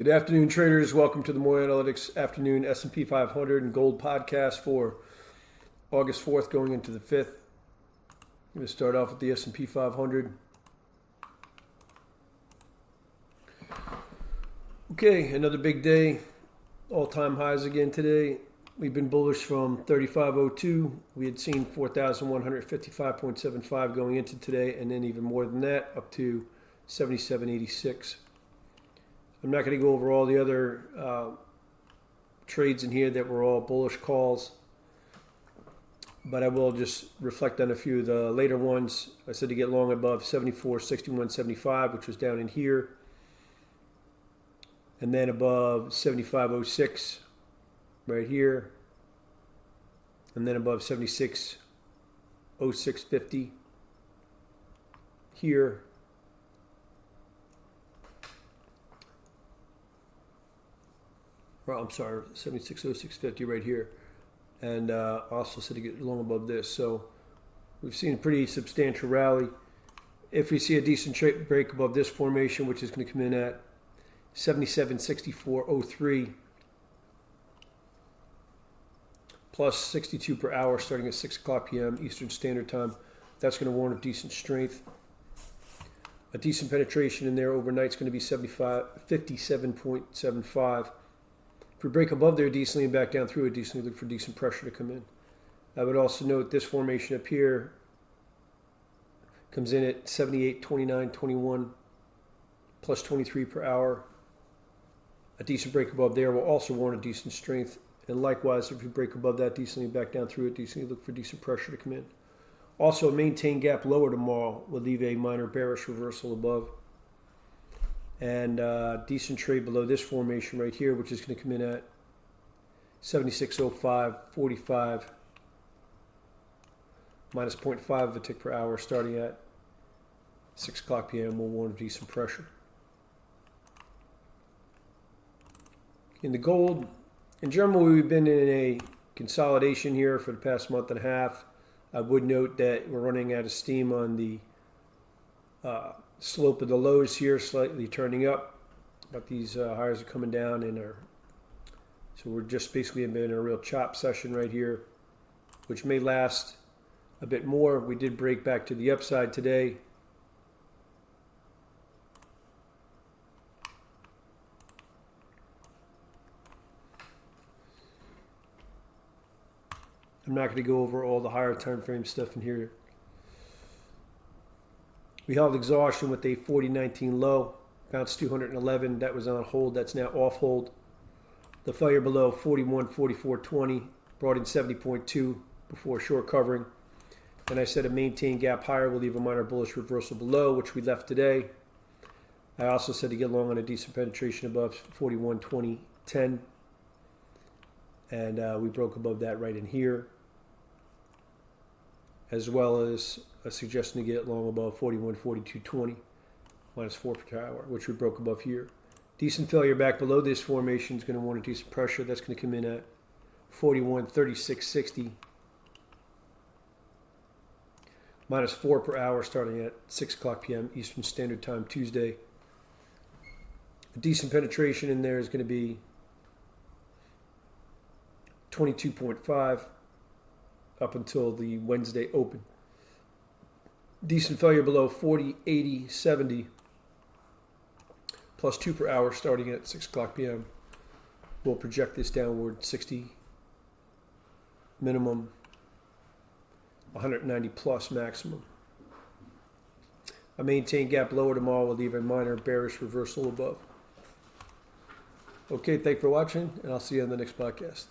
Good afternoon, traders. Welcome to the More Analytics Afternoon S&P 500 and Gold podcast for August 4th going into the 5th. I'm going to start off with the S&P 500. Okay, another big day. All-time highs again today. We've been bullish from 3502. We had seen 4,155.75 going into today, and then even more than that, up to 7786. I'm not going to go over all the other trades in here that were all bullish calls, but I will just reflect on a few of the later ones. I said to get long above 74.61.75, which was down in here, and then above 75.06 right here, and then above 76.0650 here. I'm sorry, 76.0650 right here, and also said to get long above this. So we've seen a pretty substantial rally. If we see a decent break above this formation, which is going to come in at 77.6403 plus 62 per hour starting at 6 o'clock p.m. Eastern Standard Time, that's going to warrant a decent strength. A decent penetration in there overnight is going to be 57.75. If we break above there decently and back down through it decently, look for decent pressure to come in. I would also note this formation up here comes in at 78.29.21 plus 23 per hour. A decent break above there will also warrant a decent strength. And likewise, if we break above that decently and back down through it decently, look for decent pressure to come in. Also, a maintained gap lower tomorrow will leave a minor bearish reversal above. And decent trade below this formation right here, which is going to come in at 76.05.45 minus 0.5 of a tick per hour starting at 6 o'clock p.m. will warrant decent pressure. In the gold, in general, we've been in a consolidation here for the past month and a half. I would note that we're running out of steam on the slope of the lows here, slightly turning up, but these highs are coming down so we're just basically in a real chop session right here, which may last a bit more. We did break back to the upside today. I'm not going to go over all the higher time frame stuff in here. We held exhaustion with a 40.19 low, bounced 211. That was on hold. That's now off hold. The failure below 41.4420 brought in 70.2 before short covering. And I said a maintained gap higher will leave a minor bullish reversal below, which we left today. I also said to get long on a decent penetration above 41.2010. And we broke above that right in here, as well as a suggestion to get long above 41.4220 minus 4 per hour, which we broke above here. Decent failure back below this formation is going to warrant a decent pressure. That's going to come in at 41.3660 minus 4 per hour starting at 6 o'clock p.m. Eastern Standard Time Tuesday. A decent penetration in there is going to be 22.5 up until the Wednesday open. Decent failure below 40.80.70 plus 2 per hour starting at 6 o'clock p.m. We'll project this downward 60 minimum, 190 plus maximum. A maintained gap lower tomorrow will leave a minor bearish reversal above. Okay, thanks for watching, and I'll see you on the next podcast.